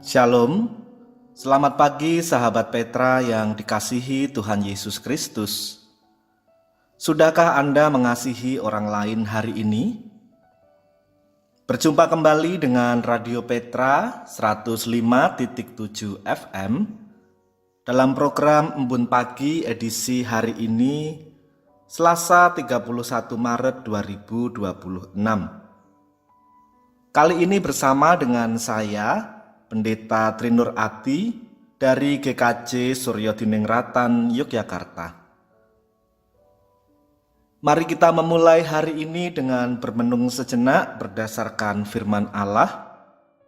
Shalom, selamat pagi sahabat Petra yang dikasihi Tuhan Yesus Kristus. Sudahkah Anda mengasihi orang lain hari ini? Berjumpa kembali dengan Radio Petra 105.7 FM dalam program Embun Pagi edisi hari ini, Selasa 31 Maret 2026. Kali ini bersama dengan saya, Pendeta Trinur Ati dari GKJ Suryo Dinengratan, Yogyakarta. Mari kita memulai hari ini dengan bermenung sejenak berdasarkan firman Allah.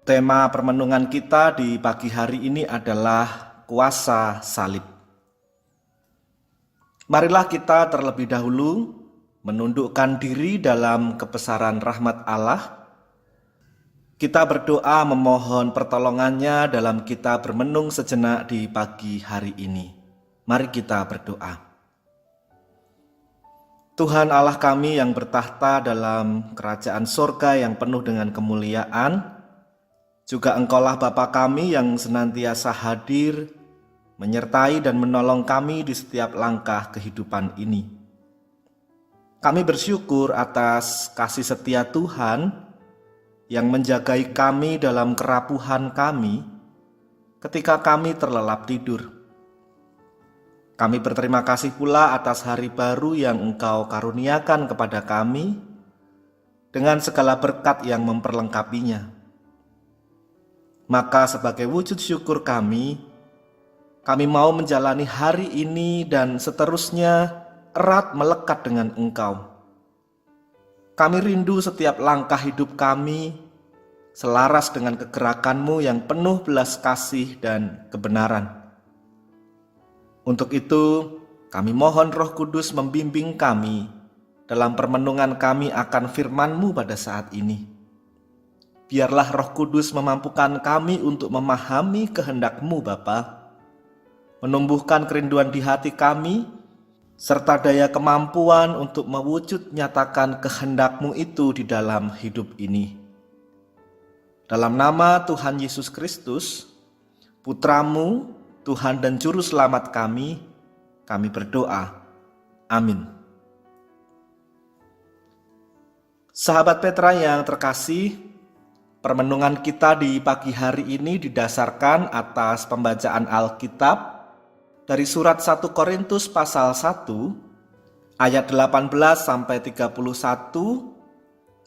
Tema permenungan kita di pagi hari ini adalah kuasa salib. Marilah kita terlebih dahulu menundukkan diri dalam kebesaran rahmat Allah. Kita berdoa memohon pertolongannya dalam kita bermenung sejenak di pagi hari ini. Mari kita berdoa. Tuhan Allah kami yang bertahta dalam kerajaan sorga yang penuh dengan kemuliaan, juga Engkaulah Bapa kami yang senantiasa hadir, menyertai dan menolong kami di setiap langkah kehidupan ini. Kami bersyukur atas kasih setia Tuhan yang menjagai kami dalam kerapuhan kami ketika kami terlelap tidur. Kami berterima kasih pula atas hari baru yang Engkau karuniakan kepada kami dengan segala berkat yang memperlengkapinya. Maka sebagai wujud syukur kami mau menjalani hari ini dan seterusnya erat melekat dengan Engkau. Kami rindu setiap langkah hidup kami selaras dengan kegerakan-Mu yang penuh belas kasih dan kebenaran. Untuk itu, kami mohon Roh Kudus membimbing kami dalam permenungan kami akan firman-Mu pada saat ini. Biarlah Roh Kudus memampukan kami untuk memahami kehendak-Mu, Bapa, menumbuhkan kerinduan di hati kami, serta daya kemampuan untuk mewujud nyatakan kehendak-Mu itu di dalam hidup ini. Dalam nama Tuhan Yesus Kristus, Putra-Mu, Tuhan dan Juru Selamat kami berdoa. Amin. Sahabat Petra yang terkasih, permenungan kita di pagi hari ini didasarkan atas pembacaan Alkitab dari surat 1 Korintus pasal 1 ayat 18 sampai 31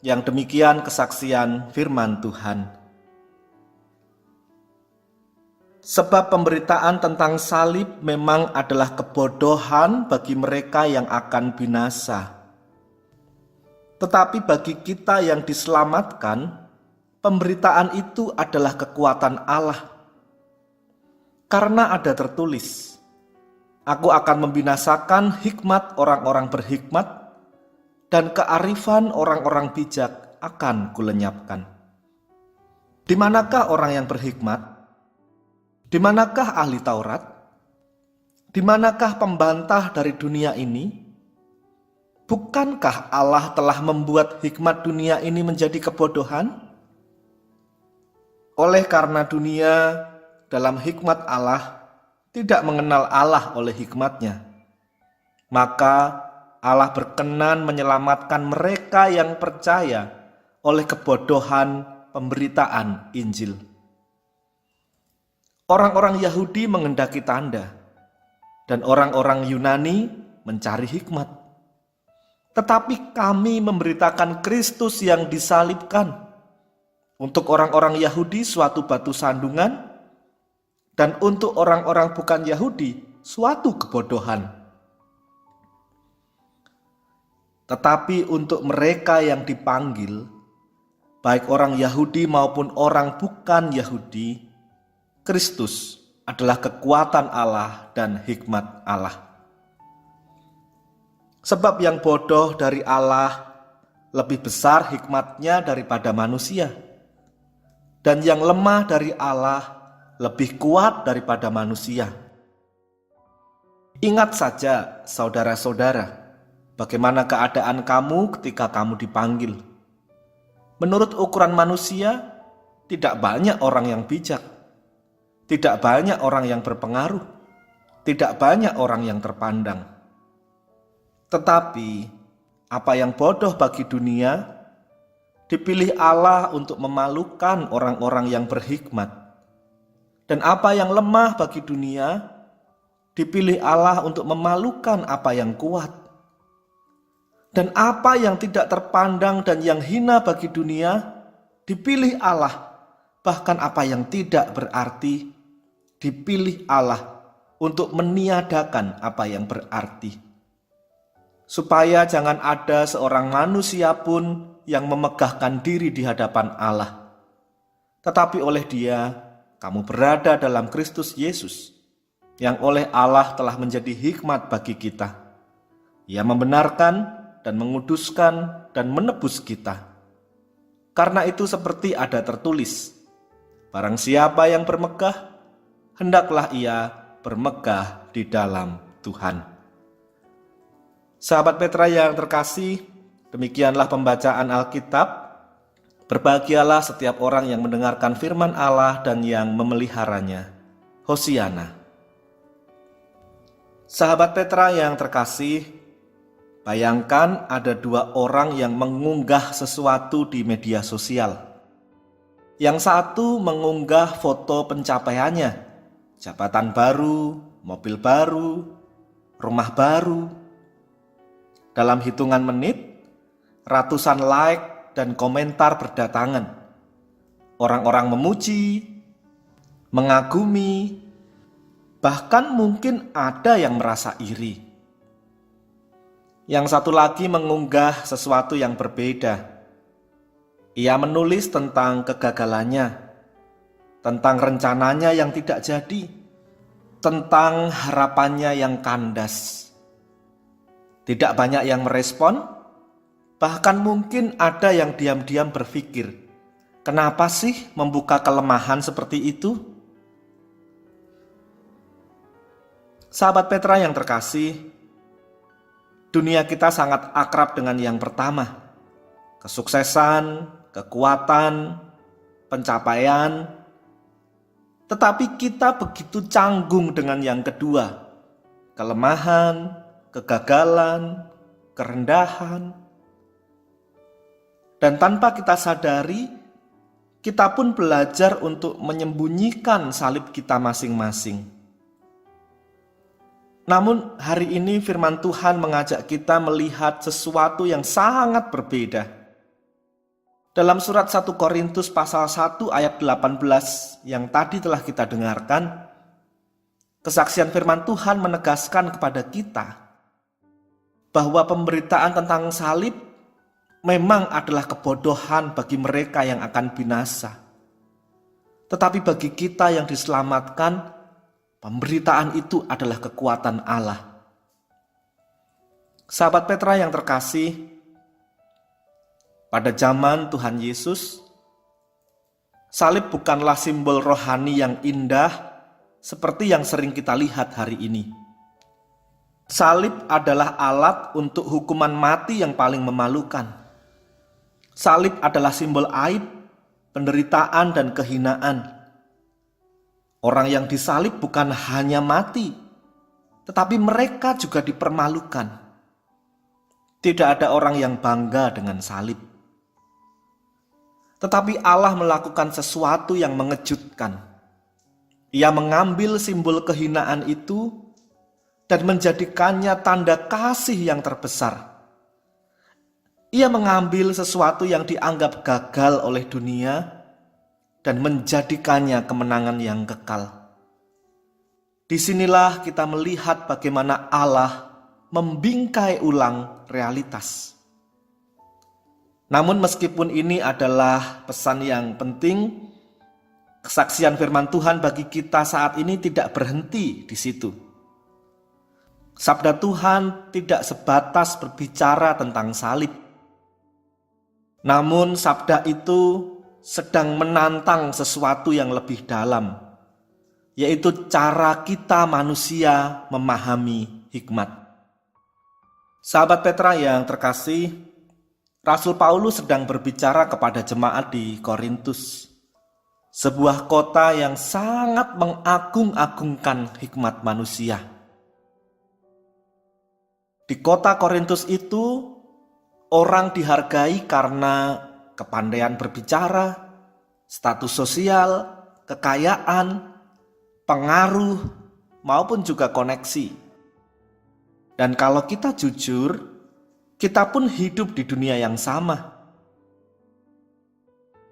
yang demikian kesaksian firman Tuhan. Sebab pemberitaan tentang salib memang adalah kebodohan bagi mereka yang akan binasa. Tetapi bagi kita yang diselamatkan, pemberitaan itu adalah kekuatan Allah. Karena ada tertulis, Aku akan membinasakan hikmat orang-orang berhikmat, dan kearifan orang-orang bijak akan kulenyapkan. Di manakah orang yang berhikmat? Di manakah ahli Taurat? Di manakah pembantah dari dunia ini? Bukankah Allah telah membuat hikmat dunia ini menjadi kebodohan? Oleh karena dunia dalam hikmat Allah tidak mengenal Allah oleh hikmatnya, maka Allah berkenan menyelamatkan mereka yang percaya oleh kebodohan pemberitaan Injil. Orang-orang Yahudi menghendaki tanda, dan orang-orang Yunani mencari hikmat. Tetapi kami memberitakan Kristus yang disalibkan. Untuk orang-orang Yahudi suatu batu sandungan, dan untuk orang-orang bukan Yahudi suatu kebodohan. Tetapi untuk mereka yang dipanggil, baik orang Yahudi maupun orang bukan Yahudi, Kristus adalah kekuatan Allah dan hikmat Allah. Sebab yang bodoh dari Allah lebih besar hikmatnya daripada manusia, dan yang lemah dari Allah lebih kuat daripada manusia. Ingat saja, saudara-saudara, bagaimana keadaan kamu ketika kamu dipanggil. Menurut ukuran manusia, tidak banyak orang yang bijak. Tidak banyak orang yang berpengaruh, tidak banyak orang yang terpandang. Tetapi apa yang bodoh bagi dunia dipilih Allah untuk memalukan orang-orang yang berhikmat. Dan apa yang lemah bagi dunia dipilih Allah untuk memalukan apa yang kuat. Dan apa yang tidak terpandang dan yang hina bagi dunia dipilih Allah, bahkan apa yang tidak berarti dipilih Allah untuk meniadakan apa yang berarti. Supaya jangan ada seorang manusia pun yang memegahkan diri di hadapan Allah. Tetapi oleh Dia, kamu berada dalam Kristus Yesus, yang oleh Allah telah menjadi hikmat bagi kita. Ia membenarkan dan menguduskan dan menebus kita. Karena itu seperti ada tertulis, barang siapa yang bermegah, hendaklah ia bermegah di dalam Tuhan. Sahabat Petra yang terkasih, demikianlah pembacaan Alkitab. Berbahagialah setiap orang yang mendengarkan firman Allah dan yang memeliharanya. Hosiana. Sahabat Petra yang terkasih, bayangkan ada dua orang yang mengunggah sesuatu di media sosial. Yang satu mengunggah foto pencapaiannya, jabatan baru, mobil baru, rumah baru. Dalam hitungan menit, ratusan like dan komentar berdatangan. Orang-orang memuji, mengagumi, bahkan mungkin ada yang merasa iri. Yang satu lagi mengunggah sesuatu yang berbeda. Ia menulis tentang kegagalannya, tentang rencananya yang tidak jadi, tentang harapannya yang kandas. Tidak banyak yang merespon, bahkan mungkin ada yang diam-diam berpikir, kenapa sih membuka kelemahan seperti itu? Sahabat Petra yang terkasih, dunia kita sangat akrab dengan yang pertama, kesuksesan, kekuatan, pencapaian. Tetapi kita begitu canggung dengan yang kedua, kelemahan, kegagalan, kerendahan. Dan tanpa kita sadari, kita pun belajar untuk menyembunyikan salib kita masing-masing. Namun hari ini firman Tuhan mengajak kita melihat sesuatu yang sangat berbeda. Dalam surat 1 Korintus pasal 1 ayat 18 yang tadi telah kita dengarkan, kesaksian firman Tuhan menegaskan kepada kita bahwa pemberitaan tentang salib memang adalah kebodohan bagi mereka yang akan binasa. Tetapi bagi kita yang diselamatkan, pemberitaan itu adalah kekuatan Allah. Sahabat Petra yang terkasih, pada zaman Tuhan Yesus, salib bukanlah simbol rohani yang indah seperti yang sering kita lihat hari ini. Salib adalah alat untuk hukuman mati yang paling memalukan. Salib adalah simbol aib, penderitaan, dan kehinaan. Orang yang disalib bukan hanya mati, tetapi mereka juga dipermalukan. Tidak ada orang yang bangga dengan salib. Tetapi Allah melakukan sesuatu yang mengejutkan. Ia mengambil simbol kehinaan itu dan menjadikannya tanda kasih yang terbesar. Ia mengambil sesuatu yang dianggap gagal oleh dunia dan menjadikannya kemenangan yang kekal. Disinilah kita melihat bagaimana Allah membingkai ulang realitas. Namun meskipun ini adalah pesan yang penting, kesaksian firman Tuhan bagi kita saat ini tidak berhenti di situ. Sabda Tuhan tidak sebatas berbicara tentang salib. Namun sabda itu sedang menantang sesuatu yang lebih dalam, yaitu cara kita manusia memahami hikmat. Sahabat Petra yang terkasih, Rasul Paulus sedang berbicara kepada jemaat di Korintus. sebuah kota yang sangat mengagung-agungkan hikmat manusia. Di kota Korintus itu, orang dihargai karena kepandaian berbicara, status sosial, kekayaan, pengaruh, maupun juga koneksi. Dan kalau kita jujur, kita pun hidup di dunia yang sama.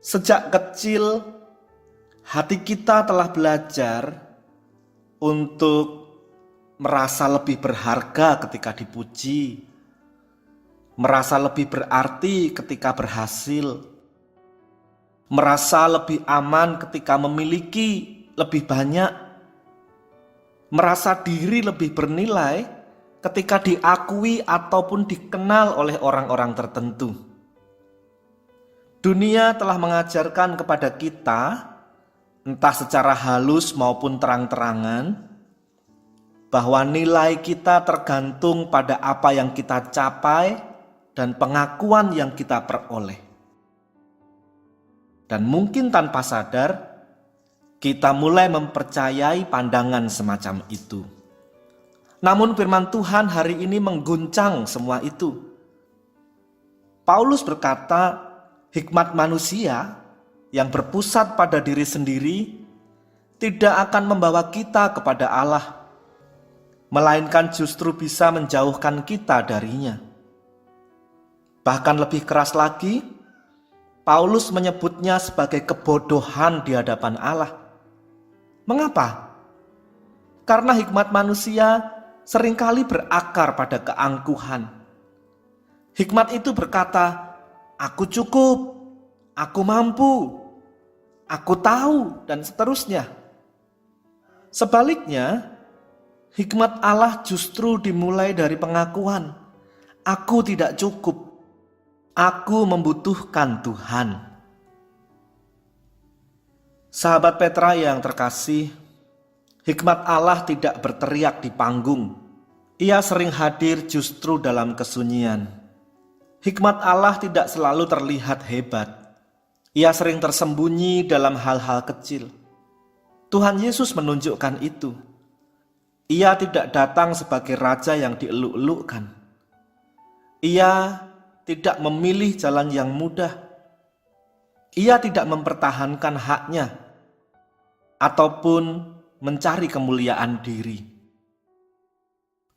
Sejak kecil, hati kita telah belajar untuk merasa lebih berharga ketika dipuji, merasa lebih berarti ketika berhasil, merasa lebih aman ketika memiliki lebih banyak, merasa diri lebih bernilai ketika diakui ataupun dikenal oleh orang-orang tertentu. Dunia telah mengajarkan kepada kita, entah secara halus maupun terang-terangan, bahwa nilai kita tergantung pada apa yang kita capai dan pengakuan yang kita peroleh. Dan mungkin tanpa sadar, kita mulai mempercayai pandangan semacam itu. Namun firman Tuhan hari ini mengguncang semua itu. Paulus berkata, hikmat manusia yang berpusat pada diri sendiri tidak akan membawa kita kepada Allah, melainkan justru bisa menjauhkan kita darinya. Bahkan lebih keras lagi, Paulus menyebutnya sebagai kebodohan di hadapan Allah. Mengapa? Karena hikmat manusia seringkali berakar pada keangkuhan. Hikmat itu berkata, aku cukup, aku mampu, aku tahu, dan seterusnya. Sebaliknya, hikmat Allah justru dimulai dari pengakuan, aku tidak cukup, aku membutuhkan Tuhan. Sahabat Petra yang terkasih, hikmat Allah tidak berteriak di panggung. Ia sering hadir justru dalam kesunyian. Hikmat Allah tidak selalu terlihat hebat. Ia sering tersembunyi dalam hal-hal kecil. Tuhan Yesus menunjukkan itu. Ia tidak datang sebagai raja yang dieluk-elukkan. Ia tidak memilih jalan yang mudah. Ia tidak mempertahankan haknya ataupun mencari kemuliaan diri.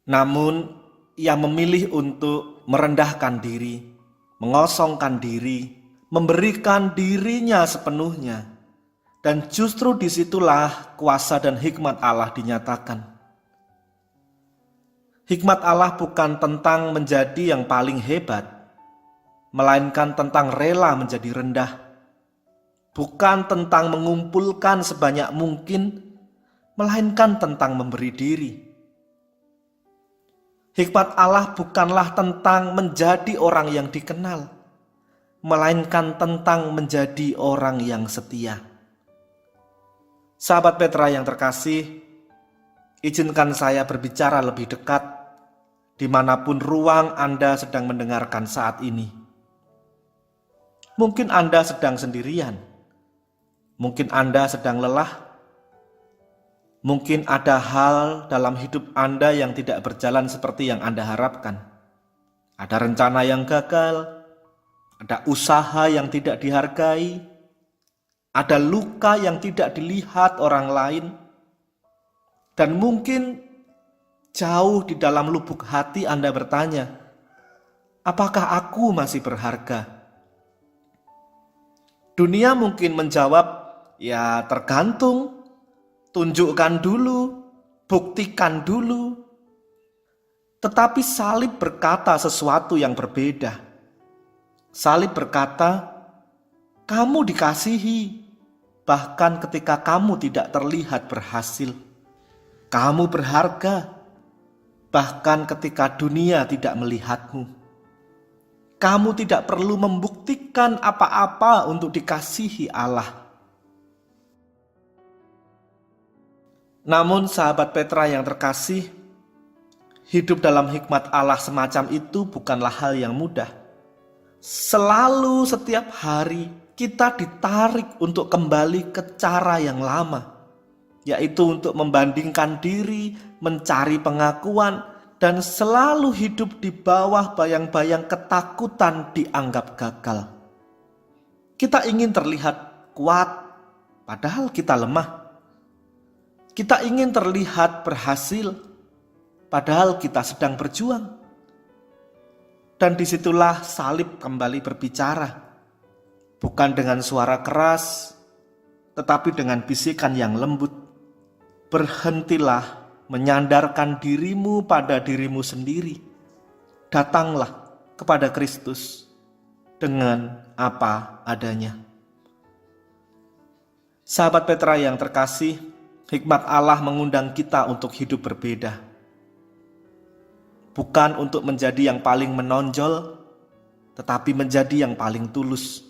Namun, ia memilih untuk merendahkan diri, mengosongkan diri, memberikan dirinya sepenuhnya. Dan justru disitulah kuasa dan hikmat Allah dinyatakan. Hikmat Allah bukan tentang menjadi yang paling hebat, melainkan tentang rela menjadi rendah. Bukan tentang mengumpulkan sebanyak mungkin, melainkan tentang memberi diri. Hikmat Allah bukanlah tentang menjadi orang yang dikenal, melainkan tentang menjadi orang yang setia. Sahabat Petra yang terkasih, izinkan saya berbicara lebih dekat dimanapun ruang Anda sedang mendengarkan saat ini. Mungkin Anda sedang sendirian, mungkin Anda sedang lelah, mungkin ada hal dalam hidup Anda yang tidak berjalan seperti yang Anda harapkan. Ada rencana yang gagal, ada usaha yang tidak dihargai, ada luka yang tidak dilihat orang lain, dan mungkin jauh di dalam lubuk hati Anda bertanya, apakah aku masih berharga? Dunia mungkin menjawab, ya tergantung. Tunjukkan dulu, buktikan dulu. Tetapi salib berkata sesuatu yang berbeda. Salib berkata, kamu dikasihi, bahkan ketika kamu tidak terlihat berhasil. Kamu berharga, bahkan ketika dunia tidak melihatmu. Kamu tidak perlu membuktikan apa-apa untuk dikasihi Allah. Namun sahabat Petra yang terkasih, hidup dalam hikmat Allah semacam itu bukanlah hal yang mudah. Selalu setiap hari kita ditarik untuk kembali ke cara yang lama, yaitu untuk membandingkan diri, mencari pengakuan, dan selalu hidup di bawah bayang-bayang ketakutan dianggap gagal. Kita ingin terlihat kuat, padahal kita lemah. Kita ingin terlihat berhasil, padahal kita sedang berjuang. Dan disitulah salib kembali berbicara. Bukan dengan suara keras, tetapi dengan bisikan yang lembut. Berhentilah menyandarkan dirimu pada dirimu sendiri. Datanglah kepada Kristus dengan apa adanya. Sahabat Petra yang terkasih, hikmat Allah mengundang kita untuk hidup berbeda. Bukan untuk menjadi yang paling menonjol, tetapi menjadi yang paling tulus.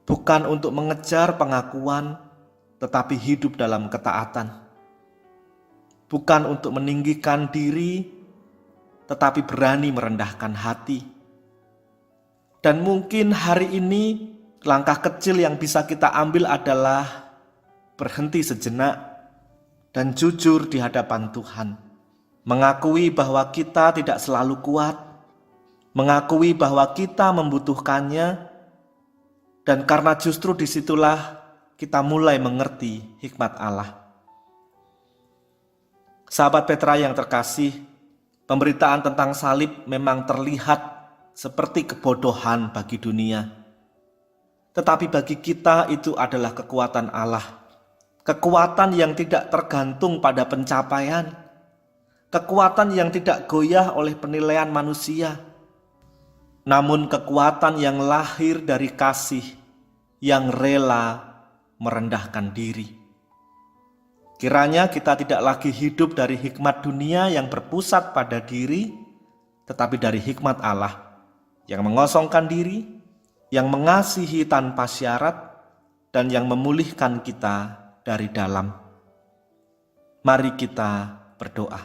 Bukan untuk mengejar pengakuan, tetapi hidup dalam ketaatan. Bukan untuk meninggikan diri, tetapi berani merendahkan hati. Dan mungkin hari ini langkah kecil yang bisa kita ambil adalah berhenti sejenak dan jujur di hadapan Tuhan. Mengakui bahwa kita tidak selalu kuat, mengakui bahwa kita membutuhkannya, dan karena justru disitulah kita mulai mengerti hikmat Allah. Sahabat Petra yang terkasih, pemberitaan tentang salib memang terlihat seperti kebodohan bagi dunia. Tetapi bagi kita itu adalah kekuatan Allah. Kekuatan yang tidak tergantung pada pencapaian. Kekuatan yang tidak goyah oleh penilaian manusia. Namun kekuatan yang lahir dari kasih yang rela merendahkan diri. Kiranya kita tidak lagi hidup dari hikmat dunia yang berpusat pada diri, tetapi dari hikmat Allah yang mengosongkan diri, yang mengasihi tanpa syarat, dan yang memulihkan kita dari dalam. Mari kita berdoa.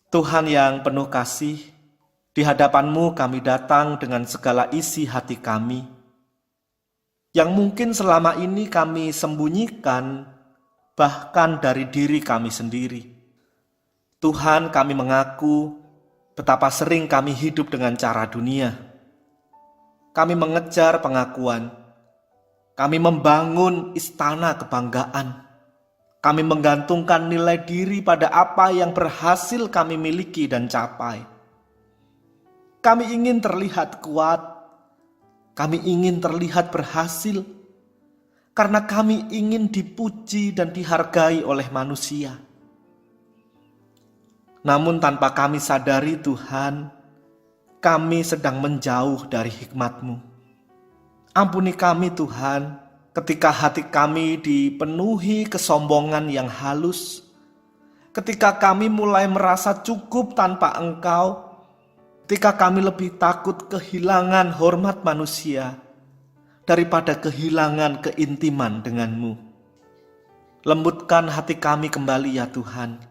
Tuhan yang penuh kasih, di hadapan-Mu kami datang dengan segala isi hati kami, yang mungkin selama ini kami sembunyikan, bahkan dari diri kami sendiri. Tuhan, kami mengaku betapa sering kami hidup dengan cara dunia. Kami mengejar pengakuan, kami membangun istana kebanggaan, kami menggantungkan nilai diri pada apa yang berhasil kami miliki dan capai. Kami ingin terlihat kuat, kami ingin terlihat berhasil, karena kami ingin dipuji dan dihargai oleh manusia. Namun tanpa kami sadari Tuhan, kami sedang menjauh dari hikmat-Mu. Ampuni kami Tuhan, ketika hati kami dipenuhi kesombongan yang halus, ketika kami mulai merasa cukup tanpa Engkau, ketika kami lebih takut kehilangan hormat manusia daripada kehilangan keintiman dengan-Mu. Lembutkan hati kami kembali ya Tuhan.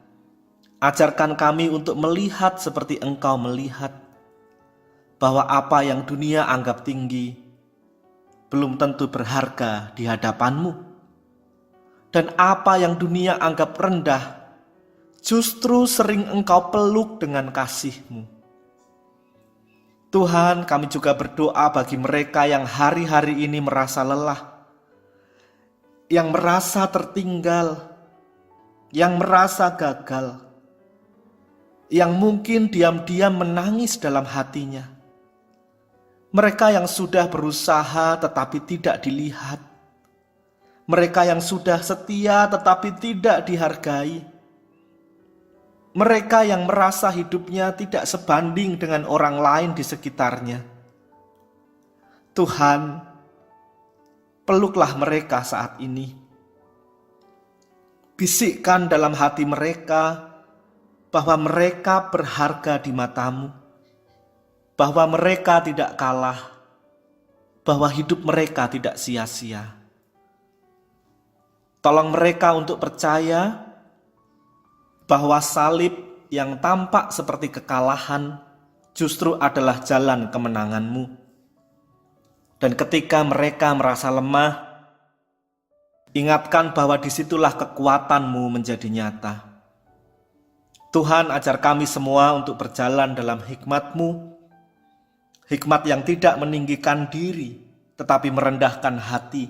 Ajarkan kami untuk melihat seperti Engkau melihat, bahwa apa yang dunia anggap tinggi belum tentu berharga di hadapan-Mu. Dan apa yang dunia anggap rendah justru sering Engkau peluk dengan kasih-Mu. Tuhan, kami juga berdoa bagi mereka yang hari-hari ini merasa lelah, yang merasa tertinggal, yang merasa gagal, yang mungkin diam-diam menangis dalam hatinya. Mereka yang sudah berusaha tetapi tidak dilihat, mereka yang sudah setia tetapi tidak dihargai, mereka yang merasa hidupnya tidak sebanding dengan orang lain di sekitarnya. Tuhan, peluklah mereka saat ini. Bisikkan dalam hati mereka bahwa mereka berharga di mata-Mu, bahwa mereka tidak kalah, bahwa hidup mereka tidak sia-sia. Tolong mereka untuk percaya bahwa salib yang tampak seperti kekalahan justru adalah jalan kemenangan-Mu. Dan ketika mereka merasa lemah, ingatkan bahwa disitulah kekuatan-Mu menjadi nyata. Tuhan, ajar kami semua untuk berjalan dalam hikmat-Mu, hikmat yang tidak meninggikan diri, tetapi merendahkan hati.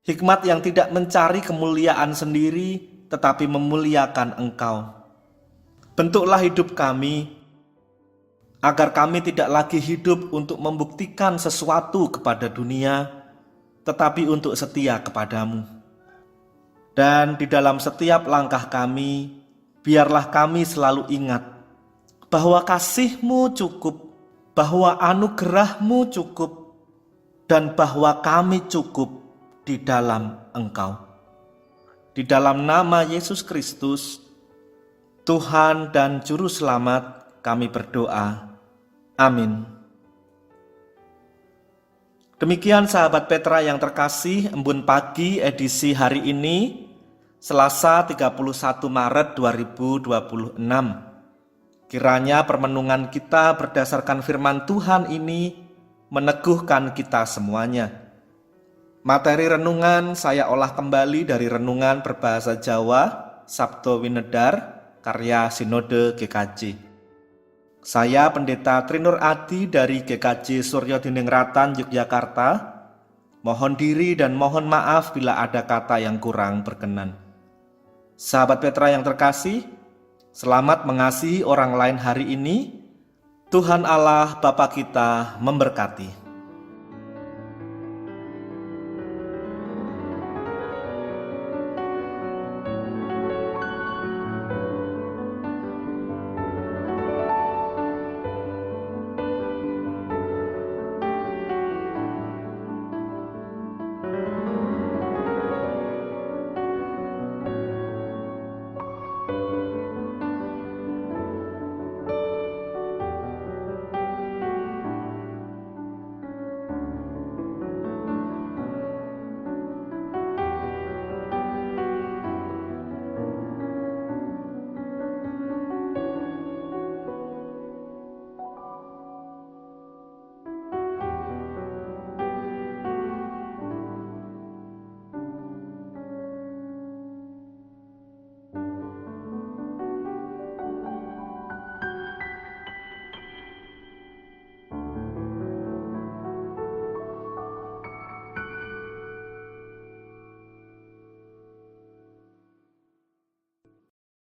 Hikmat yang tidak mencari kemuliaan sendiri, tetapi memuliakan Engkau. Bentuklah hidup kami, agar kami tidak lagi hidup untuk membuktikan sesuatu kepada dunia, tetapi untuk setia kepadamu. Dan di dalam setiap langkah kami, biarlah kami selalu ingat bahwa kasih-Mu cukup, bahwa anugerah-Mu cukup, dan bahwa kami cukup di dalam Engkau. Di dalam nama Yesus Kristus, Tuhan dan Juru Selamat, kami berdoa. Amin. Demikian sahabat Petra yang terkasih, Embun Pagi edisi hari ini, Selasa 31 Maret 2026. Kiranya permenungan kita berdasarkan firman Tuhan ini meneguhkan kita semuanya. Materi renungan saya olah kembali dari renungan berbahasa Jawa, Sabto Winedar, karya Sinode GKJ. Saya Pendeta Trinur Adi dari GKJ Suryo Dinengratan, Yogyakarta. Mohon diri dan mohon maaf bila ada kata yang kurang berkenan. Sahabat Petra yang terkasih, selamat mengasihi orang lain hari ini. Tuhan Allah Bapa kita memberkati.